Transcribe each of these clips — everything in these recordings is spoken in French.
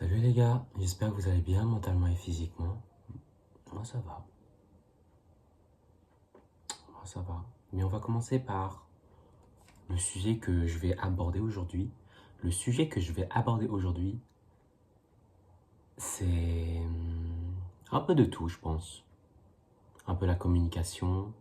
Salut les gars, j'espère que vous allez bien mentalement et physiquement. Moi ça va, moi ça va. Mais on va commencer par le sujet que je vais aborder aujourd'hui. Le sujet que je vais aborder aujourd'hui, c'est un peu de tout, je pense. Un peu la communication,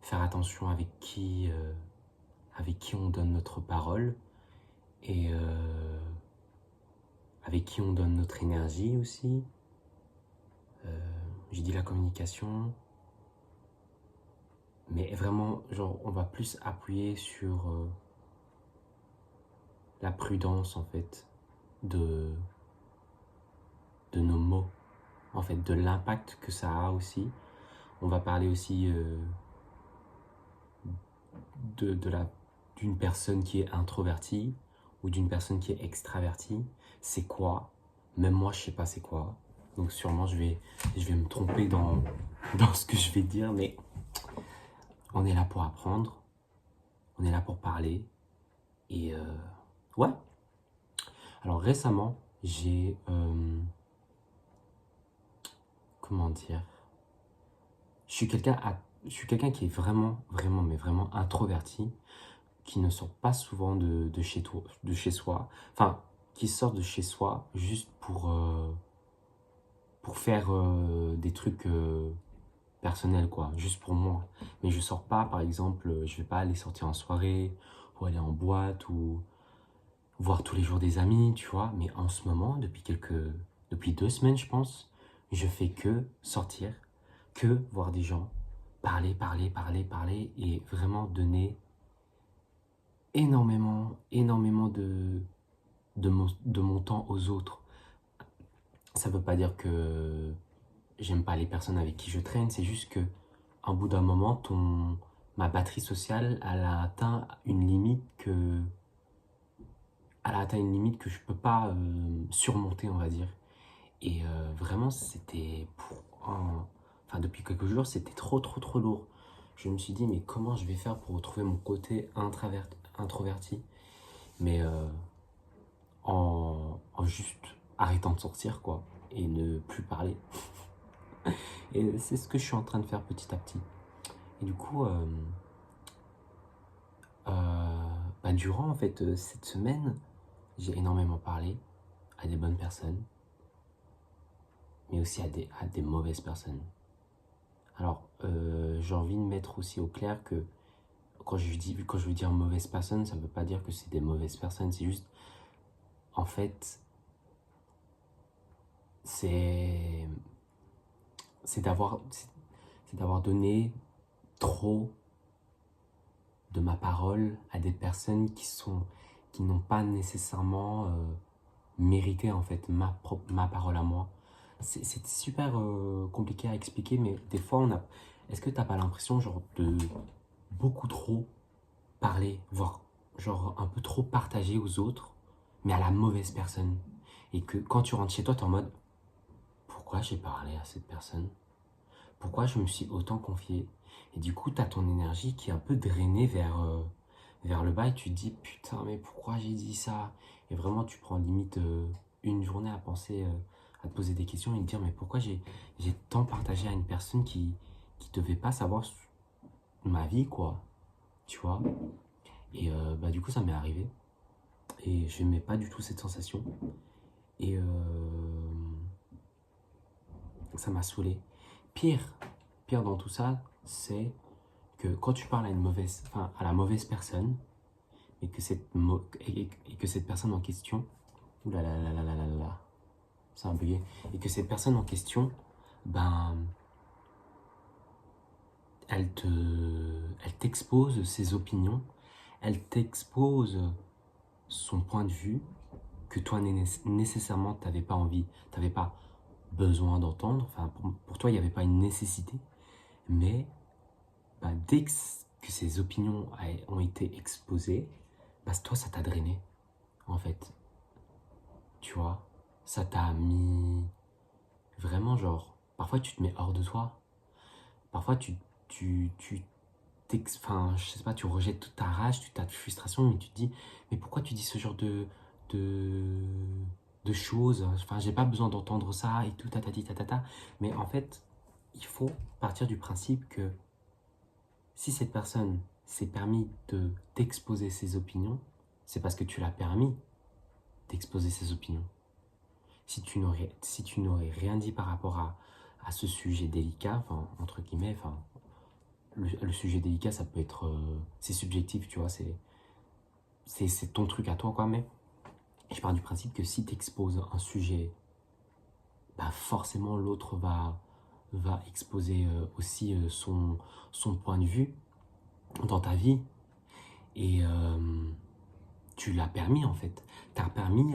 faire attention avec qui on donne notre parole et avec qui on donne notre énergie aussi. J'ai dit la communication, mais vraiment, genre, on va plus appuyer sur la prudence, en fait, de, de nos mots, en fait, de l'impact que ça a aussi. On va parler aussi de d'une personne qui est introvertie ou d'une personne qui est extravertie. C'est quoi? Même moi, je sais pas c'est quoi. Donc sûrement, je vais me tromper dans ce que je vais dire, mais on est là pour apprendre, on est là pour parler. Et ouais. Alors récemment, comment dire? Je suis quelqu'un qui est vraiment, vraiment, mais vraiment introverti, qui ne sort pas souvent de chez soi. Enfin, qui sort de chez soi juste pour faire des trucs personnels, quoi, juste pour moi. Mais je sors pas, par exemple, je vais pas aller sortir en soirée, ou aller en boîte, ou voir tous les jours des amis, tu vois. Mais en ce moment, depuis 2 semaines, je pense, je fais que sortir, que voir des gens, parler, parler, parler, parler, et vraiment donner énormément, énormément de mon temps aux autres. Ça veut pas dire que j'aime pas les personnes avec qui je traîne, c'est juste que, un bout d'un moment, ma batterie sociale, elle a atteint une limite que je peux pas surmonter, on va dire. Et vraiment, enfin, depuis quelques jours, c'était trop, trop, trop lourd. Je me suis dit, mais comment je vais faire pour retrouver mon côté introverti, mais en juste arrêtant de sortir, quoi, et ne plus parler. Et c'est ce que je suis en train de faire petit à petit. Et du coup, durant en fait cette semaine, j'ai énormément parlé à des bonnes personnes, mais aussi à des mauvaises personnes. Alors, j'ai envie de mettre aussi au clair que quand je veux dire mauvaise personne, ça ne veut pas dire que c'est des mauvaises personnes, c'est juste, en fait, c'est c'est d'avoir c'est d'avoir donné trop de ma parole à des personnes qui n'ont pas nécessairement mérité en fait ma parole à moi. C'est super compliqué à expliquer, mais des fois est-ce que t'as pas l'impression genre de beaucoup trop parler, voire genre un peu trop partager aux autres, mais à la mauvaise personne, et que quand tu rentres chez toi, t'es en mode pourquoi j'ai parlé à cette personne? Pourquoi je me suis autant confié? Et du coup, tu as ton énergie qui est un peu drainée vers le bas et tu te dis putain, mais pourquoi j'ai dit ça? Et vraiment, tu prends limite une journée à penser, à te poser des questions et te dire mais pourquoi j'ai tant partagé à une personne qui devait pas savoir ma vie, quoi, tu vois? Et du coup, ça m'est arrivé et je n'aimais pas du tout cette sensation et ça m'a saoulé. Pire, pire dans tout ça, c'est que quand tu parles à la mauvaise personne, et que cette personne en question, oulala, là là là là là là, ça a bugué, et que cette personne en question, ben, elle t'expose ses opinions, elle t'expose son point de vue que toi nécessairement t'avais pas envie, t'avais pas besoin d'entendre, enfin pour toi il n'y avait pas une nécessité, mais dès que ces opinions ont été exposées, toi ça t'a drainé en fait, tu vois, ça t'a mis vraiment genre, parfois tu te mets hors de toi, parfois enfin je sais pas, tu rejettes toute ta rage, toute ta frustration, mais tu te dis, mais pourquoi tu dis ce genre de, de choses. Enfin, j'ai pas besoin d'entendre ça et tout, tatati, tatata. Mais en fait, il faut partir du principe que si cette personne s'est permis de d'exposer ses opinions, c'est parce que tu l'as permis d'exposer ses opinions. Si tu n'aurais rien dit par rapport à ce sujet délicat, enfin, entre guillemets, enfin, le sujet délicat, ça peut être, c'est subjectif, tu vois, c'est ton truc à toi, quoi, mais je pars du principe que si tu exposes un sujet, bah forcément l'autre va exposer aussi son point de vue dans ta vie, et tu l'as permis en fait. Tu as permis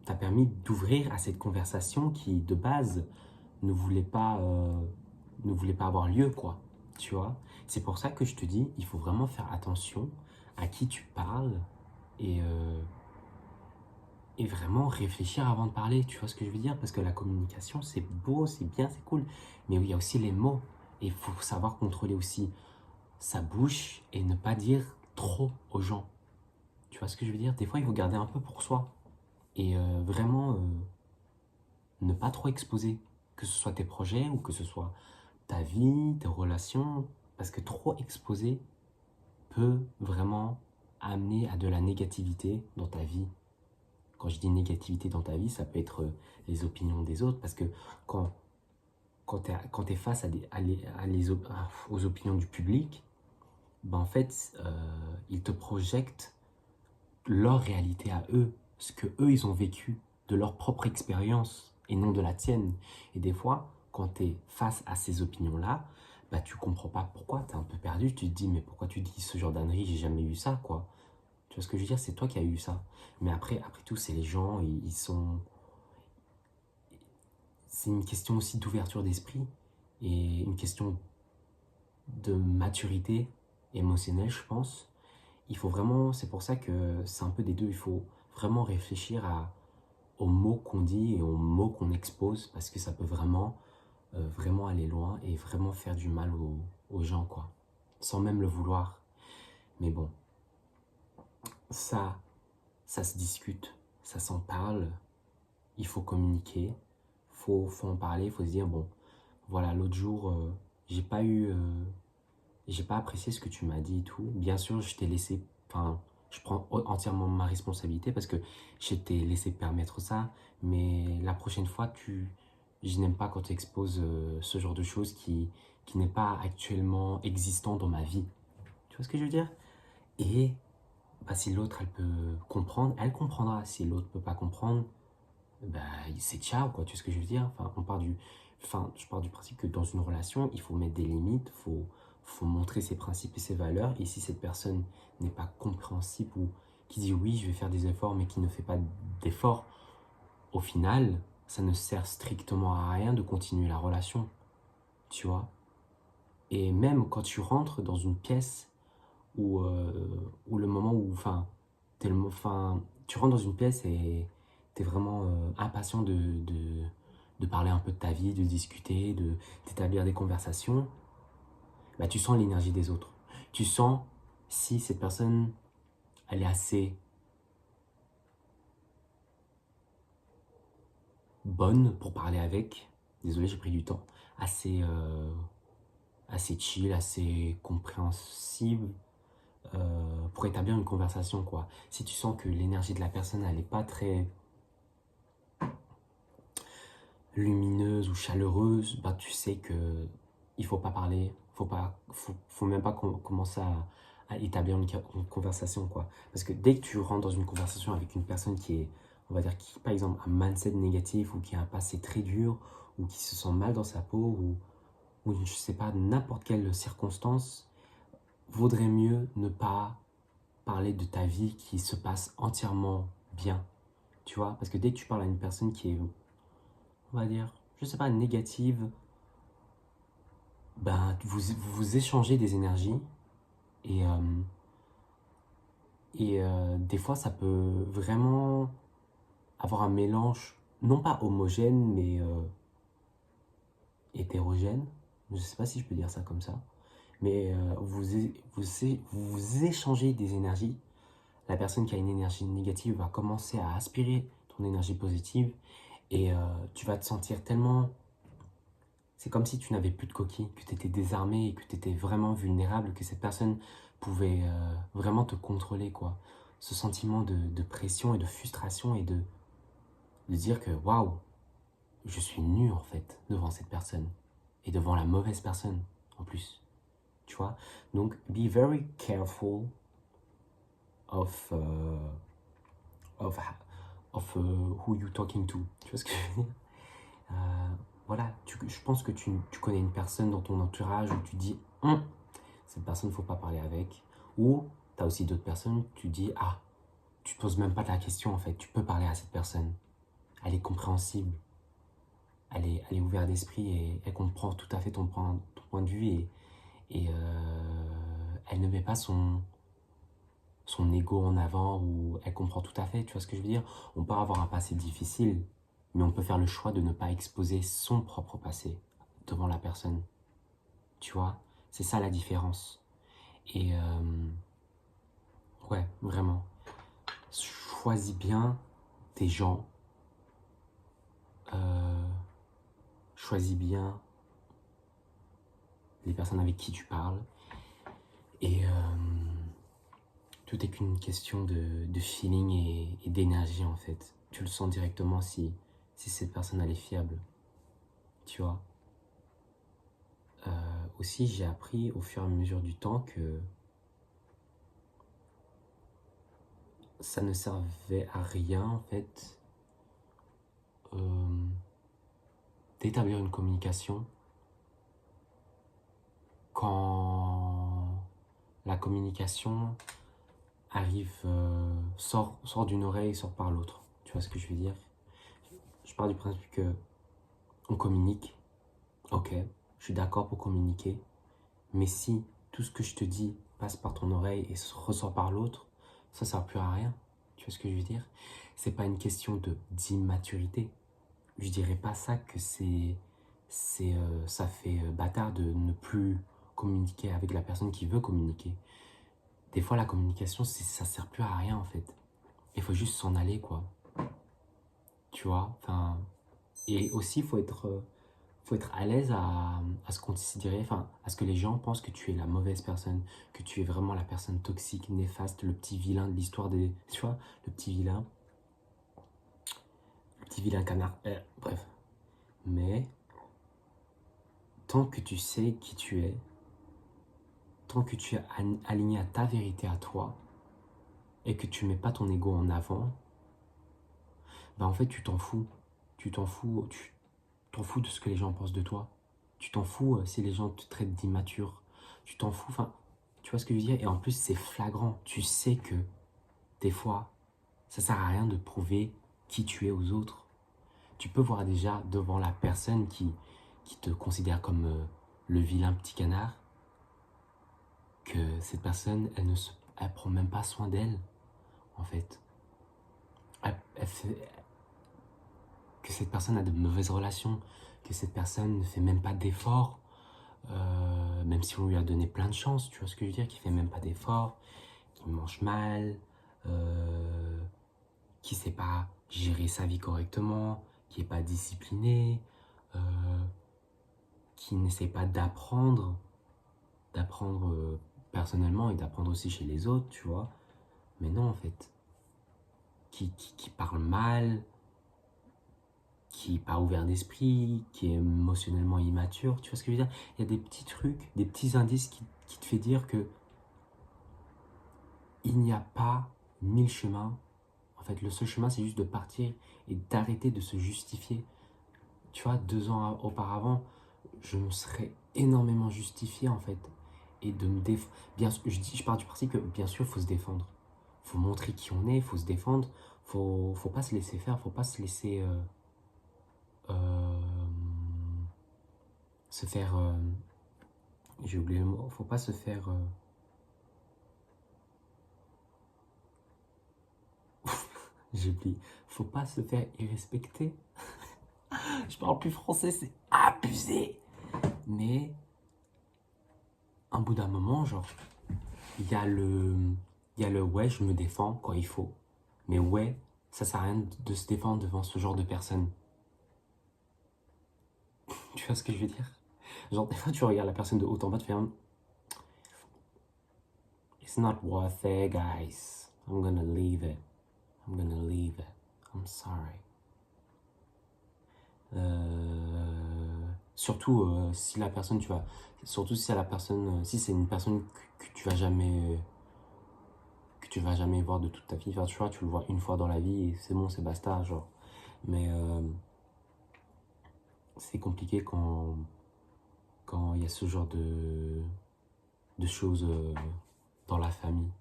t'as permis d'ouvrir à cette conversation qui, de base, ne voulait pas, ne voulait pas avoir lieu, quoi. Tu vois? C'est pour ça que je te dis, il faut vraiment faire attention à qui tu parles et, euh, et vraiment réfléchir avant de parler. Tu vois ce que je veux dire? Parce que la communication, c'est beau, c'est bien, c'est cool. Mais il y a aussi les mots. Et il faut savoir contrôler aussi sa bouche et ne pas dire trop aux gens. Tu vois ce que je veux dire? Des fois, il faut garder un peu pour soi. Et vraiment ne pas trop exposer. Que ce soit tes projets ou que ce soit ta vie, tes relations. Parce que trop exposer peut vraiment amener à de la négativité dans ta vie. Quand je dis négativité dans ta vie, ça peut être les opinions des autres. Parce que quand, quand tu es face aux opinions du public, ben en fait, ils te projettent leur réalité à eux, ce que eux ils ont vécu de leur propre expérience et non de la tienne. Et des fois, quand tu es face à ces opinions-là, bah tu comprends pas pourquoi, tu es un peu perdu, tu te dis mais pourquoi tu dis ce genre d'ânerie, j'ai jamais eu ça quoi. Tu vois ce que je veux dire, c'est toi qui as eu ça. Mais après tout, c'est les gens, ils sont... C'est une question aussi d'ouverture d'esprit et une question de maturité émotionnelle, je pense. Il faut vraiment, c'est pour ça que c'est un peu des deux, il faut vraiment réfléchir aux mots qu'on dit et aux mots qu'on expose parce que ça peut vraiment, vraiment aller loin et vraiment faire du mal aux gens, quoi, sans même le vouloir. Mais bon, ça, ça se discute, ça s'en parle, il faut communiquer, faut en parler, il faut se dire, bon, voilà, l'autre jour, j'ai pas eu, j'ai pas apprécié ce que tu m'as dit et tout. Bien sûr, je t'ai laissé, enfin, je prends entièrement ma responsabilité parce que je t'ai laissé permettre ça, mais la prochaine fois, je n'aime pas quand tu exposes ce genre de choses qui n'est pas actuellement existant dans ma vie. Tu vois ce que je veux dire? Et bah, si l'autre, elle peut comprendre, elle comprendra. Si l'autre peut pas comprendre, bah, c'est ciao, quoi. Tu vois ce que je veux dire? Enfin, je pars du principe que dans une relation, il faut mettre des limites, faut montrer ses principes et ses valeurs. Et si cette personne n'est pas compréhensible ou qui dit oui, je vais faire des efforts, mais qui ne fait pas d'efforts, au final, ça ne sert strictement à rien de continuer la relation, tu vois. Et même quand tu rentres dans une pièce où le moment où, enfin, tu rentres dans une pièce et tu es vraiment impatient de parler un peu de ta vie, de discuter, d'établir des conversations, bah, tu sens l'énergie des autres. Tu sens si cette personne, elle est assez bonne pour parler avec. Désolé, j'ai pris du temps. Assez chill, assez compréhensible pour établir une conversation, quoi. Si tu sens que l'énergie de la personne, elle n'est pas très lumineuse ou chaleureuse, bah tu sais que il faut pas parler, faut même pas commencer à établir une conversation, quoi. Parce que dès que tu rentres dans une conversation avec une personne qui est, on va dire, qui par exemple a un mindset négatif ou qui a un passé très dur ou qui se sent mal dans sa peau ou je sais pas, n'importe quelle circonstance, vaudrait mieux ne pas parler de ta vie qui se passe entièrement bien, tu vois. Parce que dès que tu parles à une personne qui est, on va dire, je sais pas, négative, ben, vous échangez des énergies et, des fois ça peut vraiment avoir un mélange, non pas homogène, mais hétérogène. Je sais pas si je peux dire ça comme ça. Mais vous échangez des énergies. La personne qui a une énergie négative va commencer à aspirer ton énergie positive, et tu vas te sentir tellement... C'est comme si tu n'avais plus de coquille, que tu étais désarmé et que tu étais vraiment vulnérable, que cette personne pouvait vraiment te contrôler, quoi. Ce sentiment de pression et de frustration et de dire que waouh, je suis nu en fait devant cette personne et devant la mauvaise personne en plus, tu vois. Donc, be very careful of, of, who you talking to. Tu vois ce que je veux dire? Voilà, je pense que tu connais une personne dans ton entourage où tu dis cette personne, il ne faut pas parler avec. Ou tu as aussi d'autres personnes, tu dis ah, tu ne te poses même pas la question en fait, tu peux parler à cette personne. Elle est compréhensible, elle est ouverte d'esprit et elle comprend tout à fait ton point de vue et elle ne met pas son ego en avant ou elle comprend tout à fait, tu vois ce que je veux dire? On peut avoir un passé difficile, mais on peut faire le choix de ne pas exposer son propre passé devant la personne, tu vois? C'est ça la différence. Et ouais, vraiment, choisis bien tes gens, choisis bien les personnes avec qui tu parles et tout est qu'une question de feeling et d'énergie en fait. Tu le sens directement si cette personne elle est fiable, tu vois. Aussi j'ai appris au fur et à mesure du temps que ça ne servait à rien en fait d'établir une communication quand la communication arrive, sort d'une oreille et sort par l'autre. Tu vois ce que je veux dire? Je pars du principe que on communique, ok, je suis d'accord pour communiquer, mais si tout ce que je te dis passe par ton oreille et ressort par l'autre, ça ne sert plus à rien. Tu vois ce que je veux dire? C'est pas une question d'immaturité. Je dirais pas ça que ça fait bâtard de ne plus communiquer avec la personne qui veut communiquer. Des fois, la communication, ça sert plus à rien en fait. Il faut juste s'en aller, quoi. Tu vois, enfin... Et aussi, faut être à l'aise à se considérer, enfin, à ce que les gens pensent que tu es la mauvaise personne, que tu es vraiment la personne toxique, néfaste, le petit vilain de l'histoire des... Tu vois, le petit vilain canard, bref. Mais, tant que tu sais qui tu es, tant que tu es aligné à ta vérité à toi, et que tu mets pas ton ego en avant, bah en fait, tu t'en fous. Tu t'en fous, t'en fous de ce que les gens pensent de toi. Tu t'en fous si les gens te traitent d'immature. Tu t'en fous, enfin, tu vois ce que je veux dire? Et en plus, c'est flagrant. Tu sais que, des fois, ça sert à rien de prouver qui tu es aux autres. Tu peux voir déjà devant la personne qui te considère comme le vilain petit canard, que cette personne, elle prend même pas soin d'elle, en fait. Que cette personne a de mauvaises relations, que cette personne ne fait même pas d'efforts, même si on lui a donné plein de chances, tu vois ce que je veux dire, qui fait même pas d'efforts, qui mange mal, qui sait pas gérer sa vie correctement, qui est pas discipliné, qui n'essaie pas d'apprendre personnellement et d'apprendre aussi chez les autres, tu vois. Mais non, en fait, qui parle mal, qui n'est pas ouvert d'esprit, qui est émotionnellement immature, tu vois ce que je veux dire? Il y a des petits trucs, des petits indices qui te fait dire que il n'y a pas 1000 chemins. En fait, le seul chemin, c'est juste de partir et d'arrêter de se justifier. Tu vois, 2 ans auparavant, je me serais énormément justifié, en fait. Et de me défendre. Bien sûr, je pars du principe que, bien sûr, il faut se défendre. Il faut montrer qui on est, il faut se défendre. Faut pas se laisser faire, faut pas se laisser... se faire... j'ai oublié le mot. Faut pas se faire... j'ai oublié. Faut pas se faire irrespecter. Je parle plus français, c'est abusé. Mais, un bout d'un moment, genre, il y a le ouais, je me défends quand il faut. Mais ouais, ça sert à rien de se défendre devant ce genre de personnes. Tu vois ce que je veux dire? Genre, des fois, tu regardes la personne de haut en bas, tu fais It's not worth it, guys. I'm gonna leave it. I'm gonna leave it. I'm sorry. Surtout si la personne, tu vas. Surtout si la personne. Si c'est une personne que tu vas jamais. Que tu vas jamais voir de toute ta vie. Enfin, tu vois, tu le vois une fois dans la vie et c'est bon, c'est basta, genre. Mais c'est compliqué quand il y a ce genre de choses dans la famille.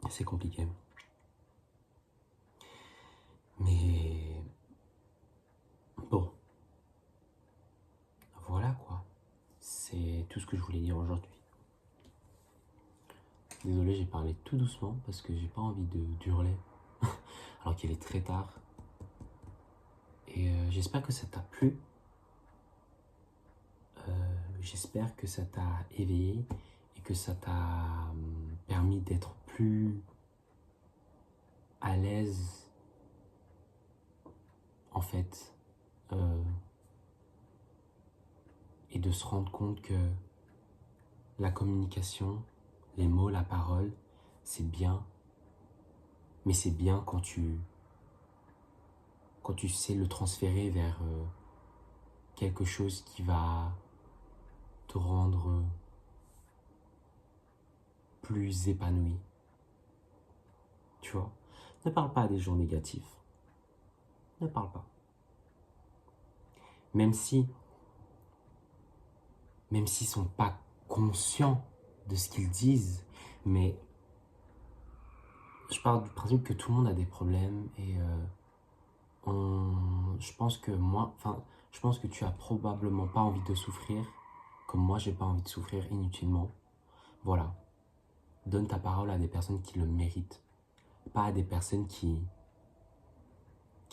C'est compliqué. Mais bon, voilà quoi. C'est tout ce que je voulais dire aujourd'hui. Désolé, j'ai parlé tout doucement parce que j'ai pas envie d'hurler alors qu'il est très tard. Et j'espère que ça t'a plu. J'espère que ça t'a éveillé et que ça t'a permis d'être plus à l'aise en fait et de se rendre compte que la communication, les mots, la parole, c'est bien, mais c'est bien quand tu sais le transférer vers quelque chose qui va te rendre plus épanoui. Tu vois? Ne parle pas à des gens négatifs. Ne parle pas. Même s'ils sont pas conscients de ce qu'ils disent, mais je pars du principe que tout le monde a des problèmes et je pense que tu as probablement pas envie de souffrir, comme moi j'ai pas envie de souffrir inutilement. Voilà. Donne ta parole à des personnes qui le méritent, pas à des personnes qui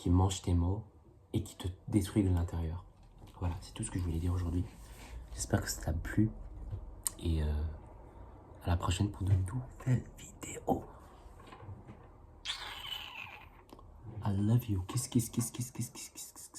mangent tes mots et qui te détruisent de l'intérieur. Voilà, c'est tout ce que je voulais dire aujourd'hui. J'espère que ça t'a plu et à la prochaine pour de nouvelles vidéos. I love you. Kiss, kiss, kiss, kiss, kiss, kiss, kiss.